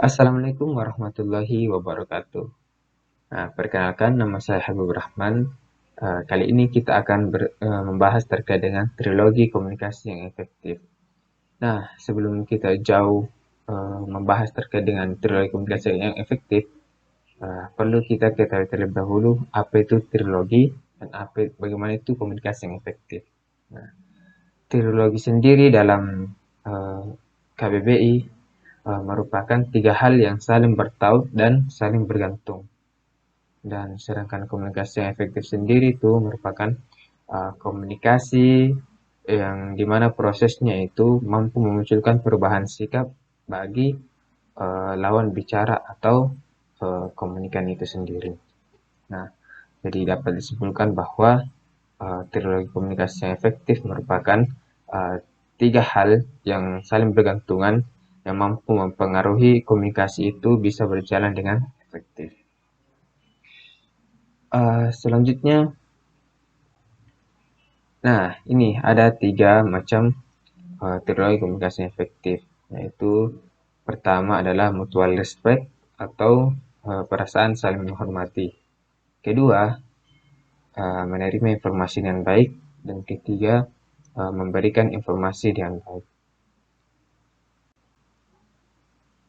Assalamualaikum warahmatullahi wabarakatuh. Nah, perkenalkan nama saya Habibur Rahman. Kali ini kita akan membahas terkait dengan trilogi komunikasi yang efektif. Nah, sebelum kita jauh membahas terkait dengan trilogi komunikasi yang efektif, perlu kita ketahui terlebih dahulu apa itu trilogi dan bagaimana itu komunikasi yang efektif. Nah, trilogi sendiri dalam KBBI merupakan tiga hal yang saling bertaut dan saling bergantung. Dan sedangkan komunikasi yang efektif sendiri itu merupakan komunikasi yang dimana prosesnya itu mampu memunculkan perubahan sikap bagi lawan bicara atau komunikan itu sendiri. Nah, jadi dapat disimpulkan bahwa teknologi komunikasi yang efektif merupakan uh, tiga hal yang saling bergantungan yang mampu mempengaruhi komunikasi itu bisa berjalan dengan efektif. Selanjutnya, nah ini ada tiga macam teknologi komunikasi yang efektif, yaitu pertama adalah mutual respect atau perasaan saling menghormati. Kedua, menerima informasi dengan baik. Dan ketiga, memberikan informasi dengan baik.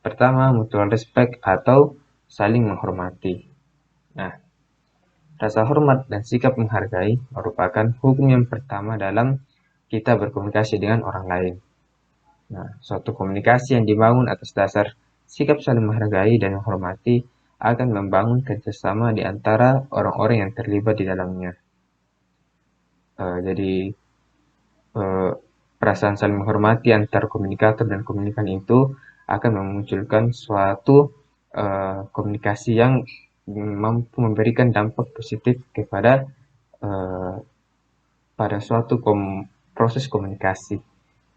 Pertama, mutual respect atau saling menghormati. Nah, rasa hormat dan sikap menghargai merupakan hukum yang pertama dalam kita berkomunikasi dengan orang lain. Nah, suatu komunikasi yang dibangun atas dasar sikap saling menghargai dan menghormati akan membangun kerjasama di antara orang-orang yang terlibat di dalamnya. Jadi, eh, perasaan saling menghormati antar komunikator dan komunikan itu akan memunculkan suatu komunikasi yang mampu memberikan dampak positif kepada eh, pada suatu proses komunikasi.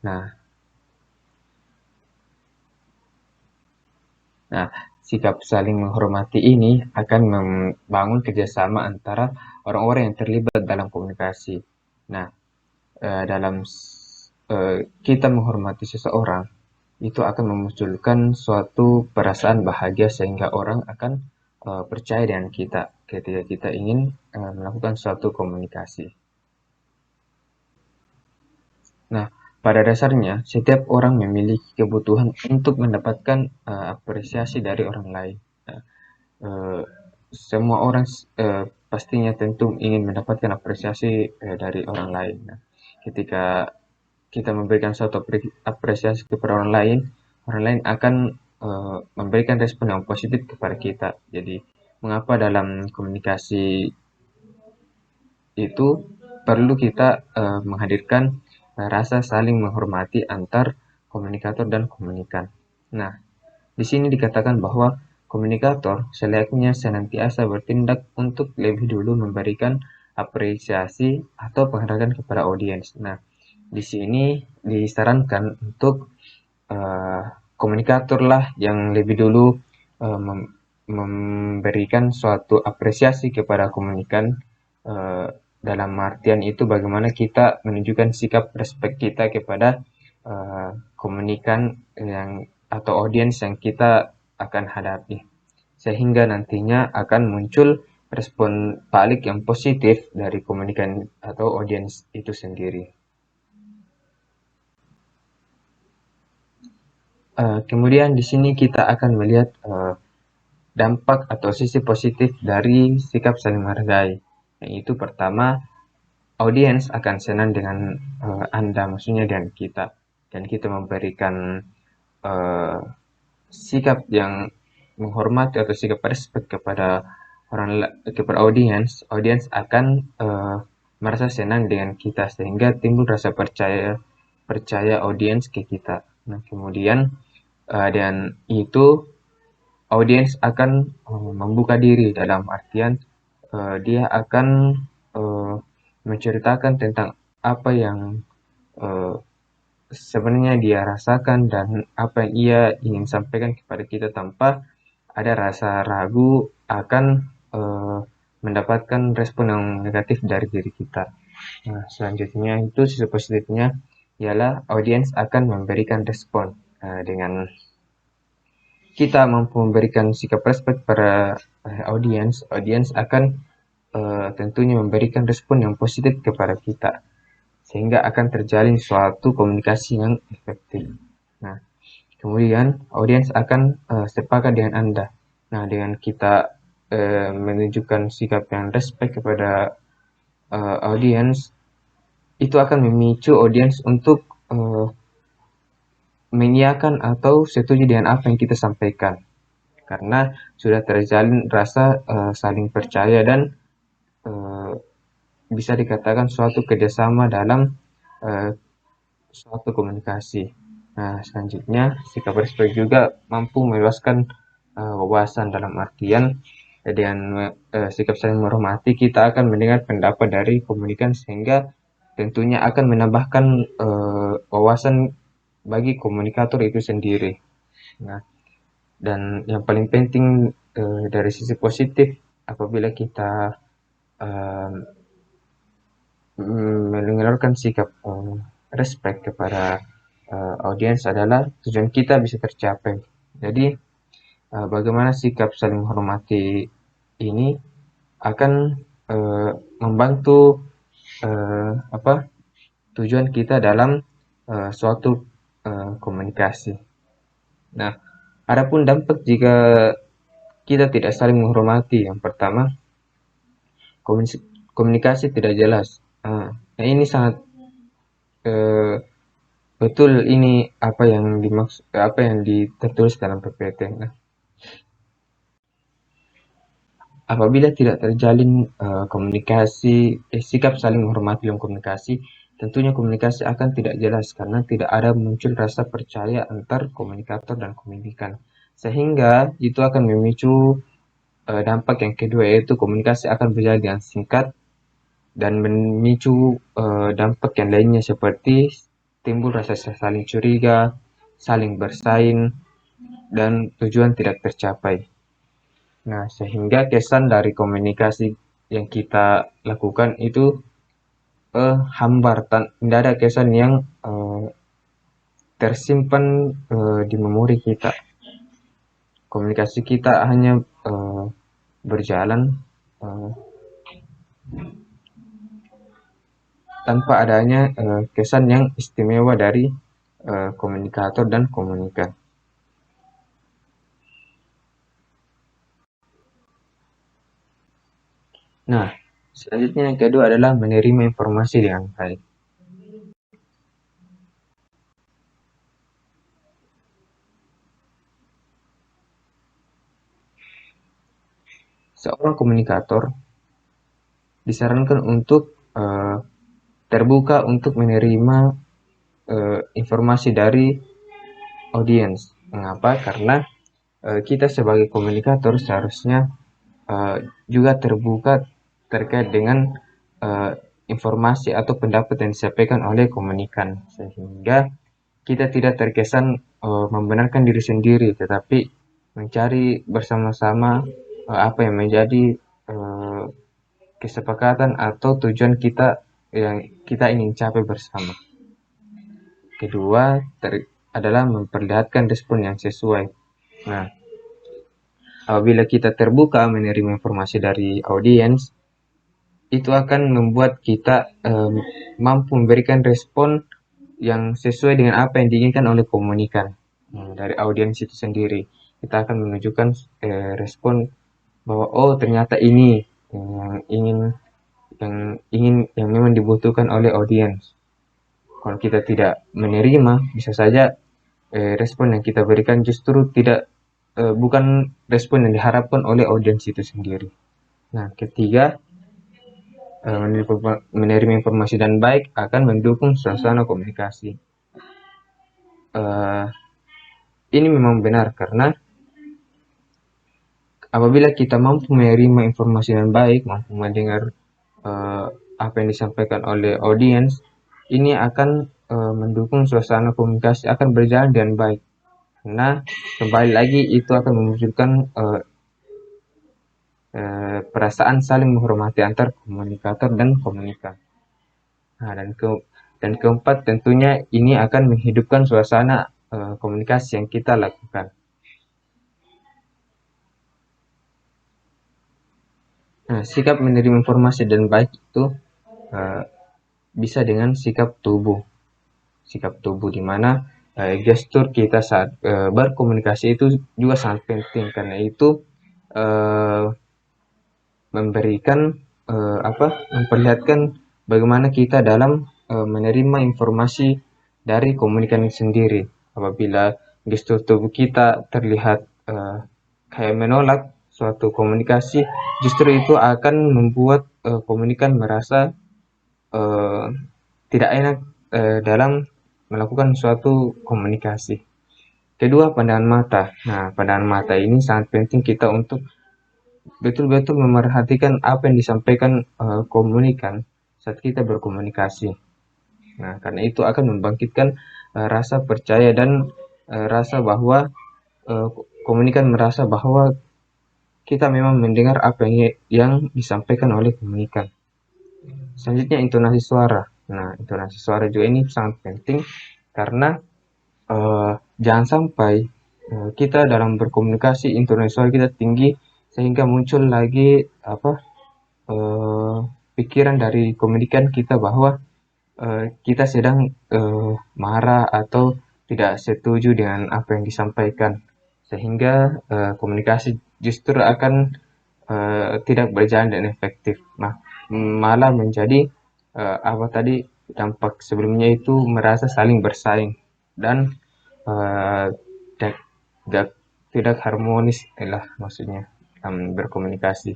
Nah, nah, sikap saling menghormati ini akan membangun kerjasama antara orang-orang yang terlibat dalam komunikasi. Nah, dalam kita menghormati seseorang, itu akan memunculkan suatu perasaan bahagia sehingga orang akan percaya dengan kita ketika kita ingin melakukan suatu komunikasi. Nah, pada dasarnya setiap orang memiliki kebutuhan untuk mendapatkan apresiasi dari orang lain. Nah, eh, semua orang pastinya tentu ingin mendapatkan apresiasi dari orang lain. Nah, ketika kita memberikan suatu apresiasi kepada orang lain akan memberikan respon yang positif kepada kita. Jadi, mengapa dalam komunikasi itu perlu kita menghadirkan rasa saling menghormati antar komunikator dan komunikan. Nah, di sini dikatakan bahwa komunikator selayaknya senantiasa bertindak untuk lebih dulu memberikan apresiasi atau penghargaan kepada audiens. Nah, di sini disarankan untuk uh, komunikator lah yang lebih dulu memberikan suatu apresiasi kepada komunikan, uh, dalam artian itu bagaimana kita menunjukkan sikap respect kita kepada komunikan yang atau audiens yang kita akan hadapi, sehingga nantinya akan muncul respon balik yang positif dari komunikan atau audiens itu sendiri. Kemudian di sini kita akan melihat dampak atau sisi positif dari sikap saling menghargai. Yaitu pertama, audiens akan senang dengan Anda, maksudnya dengan kita, dan kita memberikan uh, sikap yang menghormati atau sikap respect kepada kepada audiens, audiens akan merasa senang dengan kita sehingga timbul rasa percaya audiens ke kita. Nah, kemudian dan itu audiens akan membuka diri dalam artian dia akan uh, menceritakan tentang apa yang uh, sebenarnya dia rasakan dan apa yang ia ingin sampaikan kepada kita tanpa ada rasa ragu akan uh, mendapatkan respon yang negatif dari diri kita. Nah, selanjutnya itu sisi positifnya ialah audiens akan memberikan respon dengan kita mampu memberikan sikap respect pada audiens akan tentunya memberikan respon yang positif kepada kita, sehingga akan terjalin suatu komunikasi yang efektif. Nah, kemudian audiens akan sepakat dengan Anda. Nah, dengan kita menunjukkan sikap yang respect kepada audiens, itu akan memicu audiens untuk mengiyakan atau setuju dengan apa yang kita sampaikan, karena sudah terjalin rasa saling percaya dan bisa dikatakan suatu kerjasama dalam suatu komunikasi. Nah, selanjutnya sikap respect juga mampu meluaskan wawasan, dalam artian dengan sikap saling menghormati kita akan mendengar pendapat dari komunikan, sehingga tentunya akan menambahkan wawasan bagi komunikator itu sendiri. Nah, dan yang paling penting dari sisi positif, apabila kita mengeluarkan sikap respect kepada audiens, adalah tujuan kita bisa tercapai. Jadi bagaimana sikap saling menghormati ini akan membantu tujuan kita dalam suatu komunikasi. Nah, adapun dampak jika kita tidak saling menghormati, yang pertama, komunikasi tidak jelas. Nah, ini sangat betul, ini apa yang dimaksud, apa yang tertulis dalam PPT. Nah, apabila tidak terjalin sikap saling menghormati dalam komunikasi, tentunya komunikasi akan tidak jelas karena tidak ada muncul rasa percaya antar komunikator dan komunikan. Sehingga itu akan memicu dampak yang kedua, yaitu komunikasi akan berjalan dengan singkat dan memicu dampak yang lainnya seperti timbul rasa saling curiga, saling bersaing, dan tujuan tidak tercapai. Nah, sehingga kesan dari komunikasi yang kita lakukan itu hambar, tidak ada kesan yang tersimpan di memori kita. Komunikasi kita hanya berjalan tanpa adanya kesan yang istimewa dari komunikator dan komunikan. Nah, selanjutnya yang kedua adalah menerima informasi dengan baik. Seorang komunikator disarankan untuk terbuka untuk menerima informasi dari audiens. Mengapa? Karena kita sebagai komunikator seharusnya juga terbuka terkait dengan informasi atau pendapat yang disampaikan oleh komunikan, sehingga kita tidak terkesan membenarkan diri sendiri, tetapi mencari bersama-sama apa yang menjadi kesepakatan atau tujuan kita yang kita ingin capai bersama. Kedua adalah memperlihatkan respon yang sesuai. Nah, apabila kita terbuka menerima informasi dari audiens, itu akan membuat kita mampu memberikan respon yang sesuai dengan apa yang diinginkan oleh komunikan dari audiens itu sendiri. Kita akan menunjukkan respon bahwa oh ternyata ini yang memang dibutuhkan oleh audiens. Kalau kita tidak menerima, bisa saja respon yang kita berikan justru bukan respon yang diharapkan oleh audiens itu sendiri. Nah, ketiga, menerima informasi dan baik akan mendukung suasana komunikasi. Ini memang benar, karena apabila kita mampu menerima informasi dengan baik, mampu mendengar apa yang disampaikan oleh audiens, ini akan mendukung suasana komunikasi akan berjalan dengan baik. Karena kembali lagi itu akan memunculkan perasaan saling menghormati antar komunikator dan komunikan. Nah, dan keempat, tentunya ini akan menghidupkan suasana komunikasi yang kita lakukan. Nah, sikap menerima informasi dan baik itu uh, bisa dengan sikap tubuh. Sikap tubuh di mana gestur kita saat berkomunikasi itu juga sangat penting karena itu uh, memberikan memperlihatkan bagaimana kita dalam menerima informasi dari komunikasi sendiri. Apabila gestur tubuh kita terlihat kayak menolak suatu komunikasi, justru itu akan membuat komunikan merasa eh, tidak enak dalam melakukan suatu komunikasi. Kedua, pandangan mata. Nah, pandangan mata ini sangat penting kita untuk betul-betul memerhatikan apa yang disampaikan komunikan saat kita berkomunikasi. Nah, karena itu akan membangkitkan rasa percaya dan rasa bahwa uh, komunikan merasa bahwa kita memang mendengar apa yang disampaikan oleh komunikan. Selanjutnya intonasi suara. Nah, intonasi suara juga ini sangat penting karena jangan sampai kita dalam berkomunikasi intonasi suara kita tinggi sehingga muncul lagi eh, pikiran dari komunikan kita bahwa kita sedang marah atau tidak setuju dengan apa yang disampaikan sehingga komunikasi justru akan tidak berjalan dan efektif. Nah, malah menjadi apa tadi dampak sebelumnya itu merasa saling bersaing dan eh, tidak tidak tidak harmonis lah maksudnya berkomunikasi.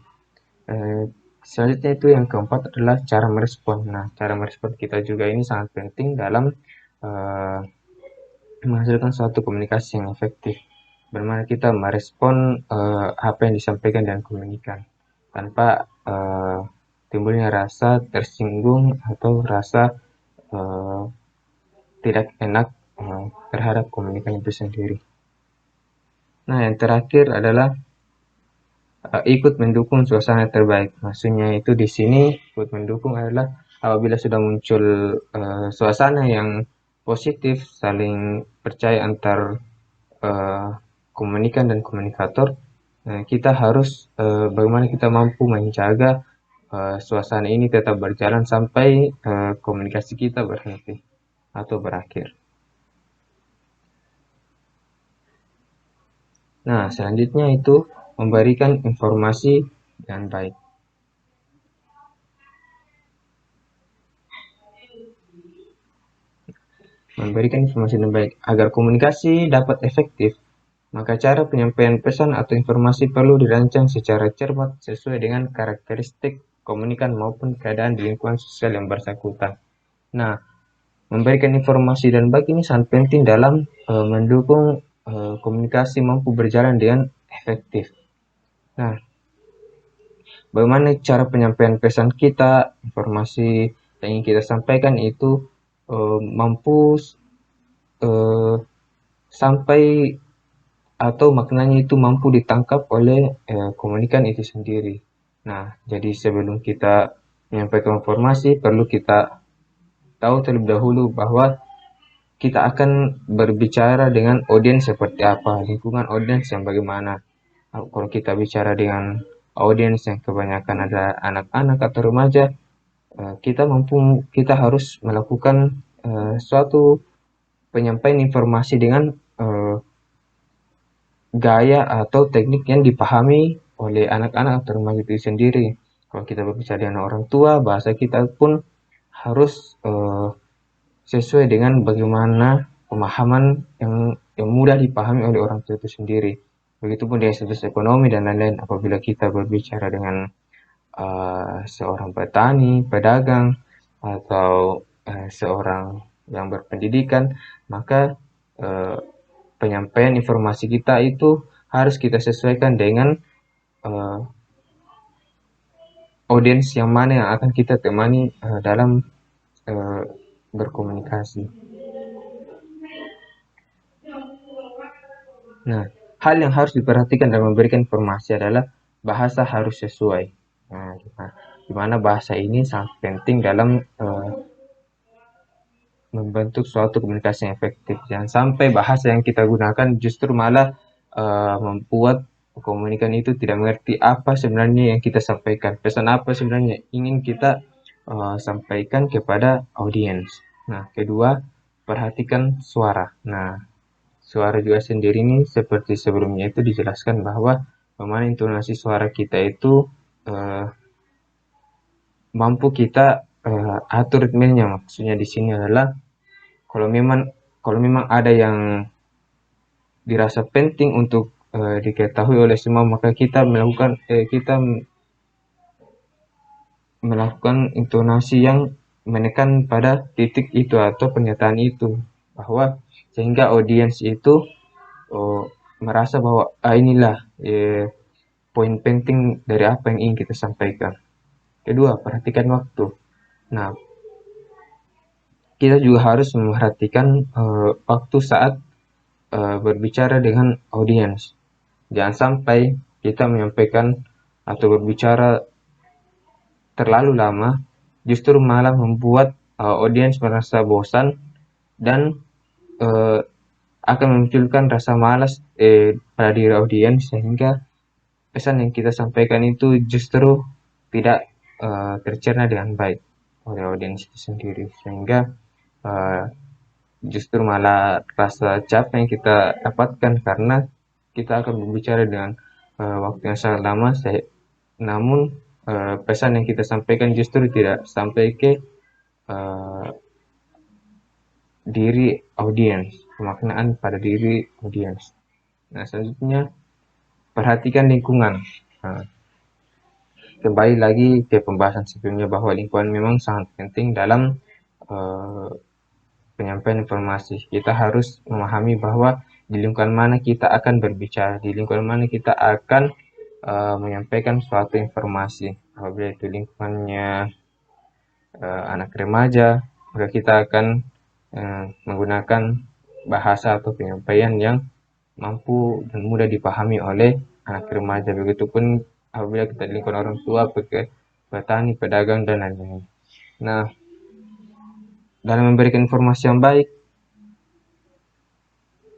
Eh, Selanjutnya itu yang keempat adalah cara merespon. Nah, cara merespon kita juga ini sangat penting dalam eh, menghasilkan suatu komunikasi yang efektif. Bagaimana kita merespon apa yang disampaikan dan komunikan tanpa timbulnya rasa tersinggung atau rasa eh, tidak enak terhadap komunikan itu sendiri. Nah, yang terakhir adalah ikut mendukung suasana terbaik. Maksudnya itu di sini ikut mendukung adalah apabila sudah muncul suasana yang positif, saling percaya antar eh, komunikan dan komunikator, kita harus bagaimana kita mampu menjaga suasana ini tetap berjalan sampai komunikasi kita berhenti atau berakhir. Nah, selanjutnya itu memberikan informasi dengan baik. Memberikan informasi dengan baik agar komunikasi dapat efektif. Maka cara penyampaian pesan atau informasi perlu dirancang secara cermat sesuai dengan karakteristik komunikan maupun keadaan di lingkungan sosial yang bersangkutan. Nah, memberikan informasi dan baik ini sangat penting dalam mendukung komunikasi mampu berjalan dengan efektif. Nah, bagaimana cara penyampaian pesan kita, informasi yang ingin kita sampaikan itu mampu eh, sampai atau maknanya itu mampu ditangkap oleh komunikan itu sendiri. Nah, jadi sebelum kita menyampaikan informasi, perlu kita tahu terlebih dahulu bahwa kita akan berbicara dengan audiens seperti apa, lingkungan audiens yang bagaimana. Kalau kita bicara dengan audiens yang kebanyakan ada anak-anak atau remaja, kita harus melakukan suatu penyampaian informasi dengan eh, gaya atau teknik yang dipahami oleh anak-anak atau remaja itu sendiri. Kalau kita berbicara dengan orang tua, bahasa kita pun harus sesuai dengan bagaimana pemahaman yang mudah dipahami oleh orang tua itu sendiri. Begitupun dengan status ekonomi dan lain-lain. Apabila kita berbicara dengan seorang petani, pedagang, atau seorang yang berpendidikan, maka uh, penyampaian informasi kita itu harus kita sesuaikan dengan uh, audiens yang mana yang akan kita temani dalam uh, berkomunikasi. Nah, hal yang harus diperhatikan dalam memberikan informasi adalah bahasa harus sesuai. Nah, di mana bahasa ini sangat penting dalam membentuk suatu komunikasi yang efektif. Jangan sampai bahasa yang kita gunakan justru malah membuat komunikan itu tidak mengerti apa sebenarnya yang kita sampaikan, pesan apa sebenarnya ingin kita sampaikan kepada audiens. Nah, kedua, perhatikan suara. Nah, suara juga sendiri ini seperti sebelumnya itu dijelaskan bahwa bagaimana intonasi suara kita itu eh, mampu kita atur ritmenya. Maksudnya di sini adalah kalau memang ada yang dirasa penting untuk diketahui oleh semua, maka kita melakukan intonasi yang menekan pada titik itu atau pernyataan itu, bahwa sehingga audiens itu oh, merasa bahwa inilah poin penting dari apa yang ingin kita sampaikan. Kedua, perhatikan waktu. Nah, kita juga harus memperhatikan waktu saat berbicara dengan audiens. Jangan sampai kita menyampaikan atau berbicara terlalu lama, justru malah membuat audiens merasa bosan dan uh, akan memunculkan rasa malas pada diri audiens, sehingga pesan yang kita sampaikan itu justru tidak tercerna dengan baik oleh audiens itu sendiri, sehingga uh, justru malah rasa capek yang kita dapatkan karena kita akan berbicara dengan waktu yang sangat lama, namun pesan yang kita sampaikan justru tidak sampai ke uh, diri audiens, pemaknaan pada diri audiens. Nah, selanjutnya perhatikan lingkungan. Nah, kembali lagi ke pembahasan sebelumnya bahwa lingkungan memang sangat penting dalam uh, penyampaian informasi. Kita harus memahami bahwa di lingkungan mana kita akan berbicara, di lingkungan mana kita akan menyampaikan suatu informasi. Apabila itu lingkungannya anak remaja, maka kita akan menggunakan bahasa atau penyampaian yang mampu dan mudah dipahami oleh anak remaja. Begitupun apabila kita di lingkungan orang tua, petani, pedagang, dan lain-lain. Nah, dalam memberikan informasi yang baik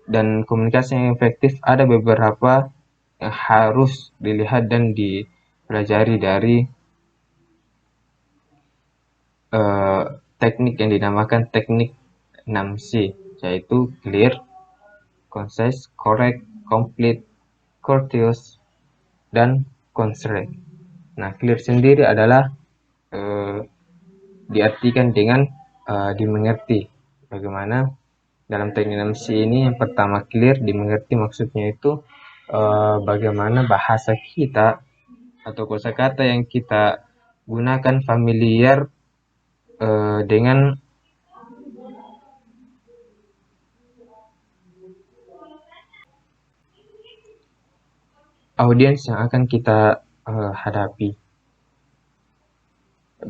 dan komunikasi yang efektif, ada beberapa yang harus dilihat dan dipelajari dari teknik yang dinamakan teknik 6C, yaitu clear, concise, correct, complete, courteous, dan considerate. Nah, clear sendiri adalah diartikan dengan dimengerti. Bagaimana dalam teknik 6C ini, yang pertama clear, dimengerti maksudnya itu bagaimana bahasa kita atau kosakata yang kita gunakan familiar dengan audiens yang akan kita hadapi.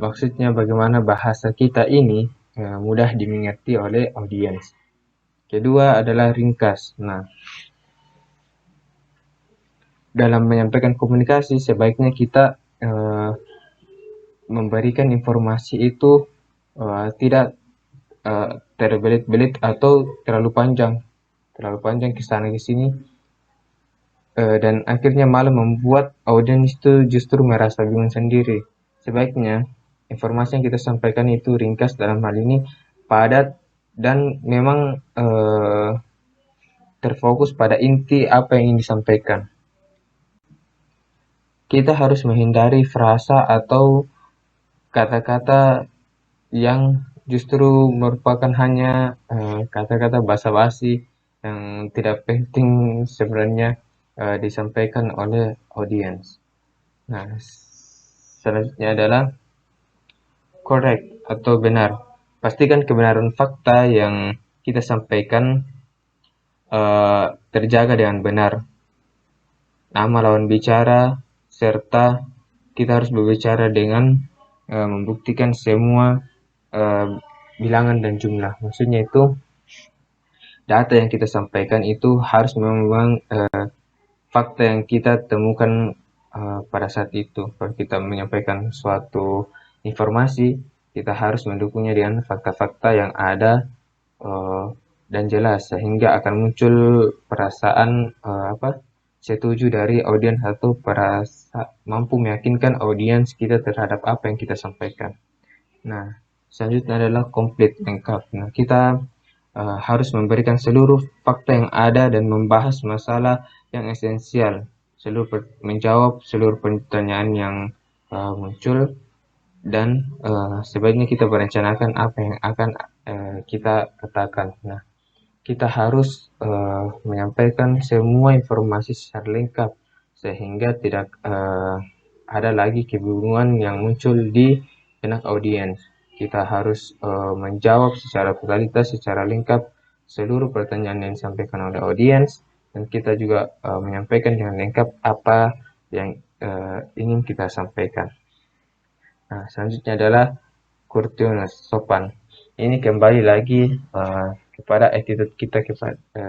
Maksudnya bagaimana bahasa kita ini mudah dimengerti oleh audiens. Kedua adalah ringkas. Nah, dalam menyampaikan komunikasi sebaiknya kita memberikan informasi itu tidak terbelit-belit atau terlalu panjang ke sana ke sini, dan akhirnya malah membuat audiens itu justru merasa bingung sendiri. Sebaiknya informasi yang kita sampaikan itu ringkas, dalam hal ini padat, dan memang terfokus pada inti apa yang ingin disampaikan. Kita harus menghindari frasa atau kata-kata yang justru merupakan hanya kata-kata basa-basi yang tidak penting sebenarnya disampaikan oleh audiens. Nah, selanjutnya adalah correct atau benar. Pastikan kebenaran fakta yang kita sampaikan terjaga dengan benar. Nama lawan bicara, serta kita harus berbicara dengan membuktikan semua bilangan dan jumlah. Maksudnya itu data yang kita sampaikan itu harus memang fakta yang kita temukan pada saat itu. Kalau kita menyampaikan suatu informasi, kita harus mendukungnya dengan fakta-fakta yang ada dan jelas, sehingga akan muncul perasaan setuju dari audiens atau mampu meyakinkan audiens kita terhadap apa yang kita sampaikan. Nah, selanjutnya adalah komplit, lengkap. Nah, kita harus memberikan seluruh fakta yang ada dan membahas masalah yang esensial, menjawab seluruh pertanyaan yang muncul, dan sebaiknya kita merencanakan apa yang akan kita katakan. Nah, kita harus menyampaikan semua informasi secara lengkap sehingga tidak ada lagi kebingungan yang muncul di benak audiens. Kita harus menjawab secara totalitas, secara lengkap seluruh pertanyaan yang disampaikan oleh audiens, dan kita juga menyampaikan dengan lengkap apa yang ingin kita sampaikan. Nah, selanjutnya adalah courteous, sopan. Ini kembali lagi kepada attitude kita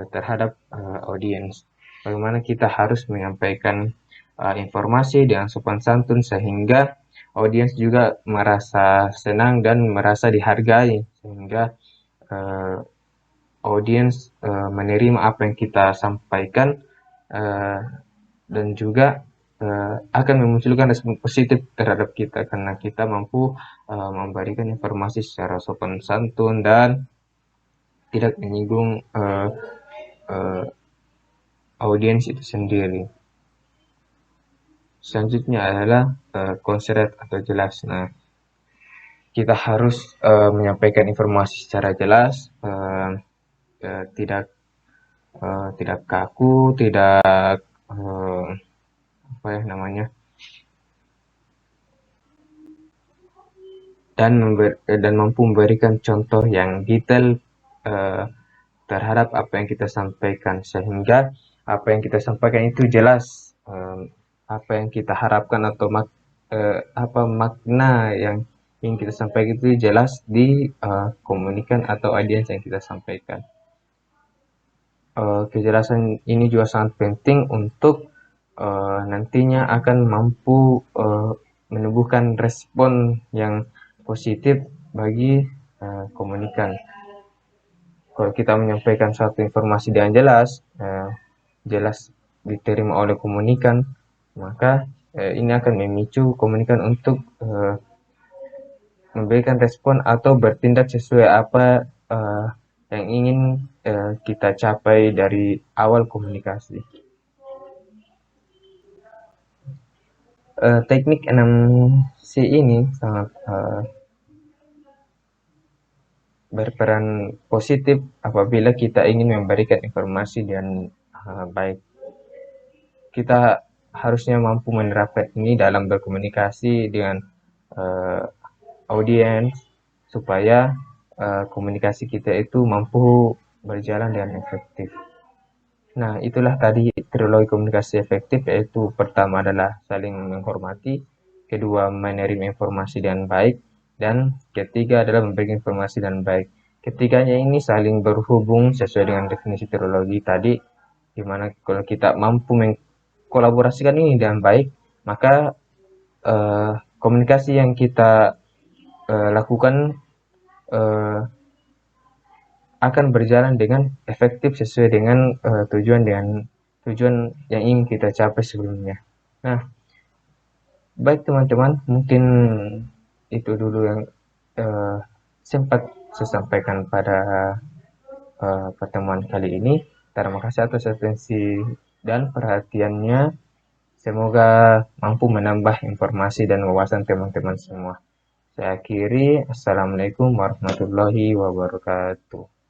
terhadap audiens. Bagaimana kita harus menyampaikan informasi dengan sopan santun sehingga audiens juga merasa senang dan merasa dihargai, sehingga audiens menerima apa yang kita sampaikan dan juga akan memunculkan respon positif terhadap kita karena kita mampu memberikan informasi secara sopan santun dan tidak menyinggung audiens itu sendiri. Selanjutnya adalah concise atau jelas. Nah, kita harus menyampaikan informasi secara jelas, tidak kaku, tidak dan mampu memberikan contoh yang detail terhadap apa yang kita sampaikan, sehingga apa yang kita sampaikan itu jelas, apa yang kita harapkan atau apa makna yang ingin kita sampaikan itu jelas di komunikan atau audiens yang kita sampaikan. Kejelasan ini juga sangat penting untuk nantinya akan mampu menumbuhkan respon yang positif bagi komunikan. Kalau kita menyampaikan suatu informasi dengan jelas diterima oleh komunikan, maka ini akan memicu komunikan untuk memberikan respon atau bertindak sesuai apa yang ingin kita capai dari awal komunikasi. Teknik 6C ini sangat berperan positif apabila kita ingin memberikan informasi dengan baik. Kita harusnya mampu menerapkan ini dalam berkomunikasi dengan audiens supaya komunikasi kita itu mampu berjalan dengan efektif. Nah, itulah tadi trilogi komunikasi efektif, yaitu pertama adalah saling menghormati, kedua menerima informasi dengan baik, dan ketiga adalah memberikan informasi dengan baik. Ketiganya ini saling berhubung sesuai dengan definisi trilogi tadi, di mana kalau kita mampu mengkolaborasikan ini dengan baik, maka komunikasi yang kita lakukan akan berjalan dengan efektif sesuai dengan tujuan yang ingin kita capai sebelumnya. Nah, baik teman-teman, mungkin itu dulu yang sempat saya sampaikan pada pertemuan kali ini. Terima kasih atas atensi dan perhatiannya. Semoga mampu menambah informasi dan wawasan teman-teman semua. Saya akhiri. Assalamualaikum warahmatullahi wabarakatuh.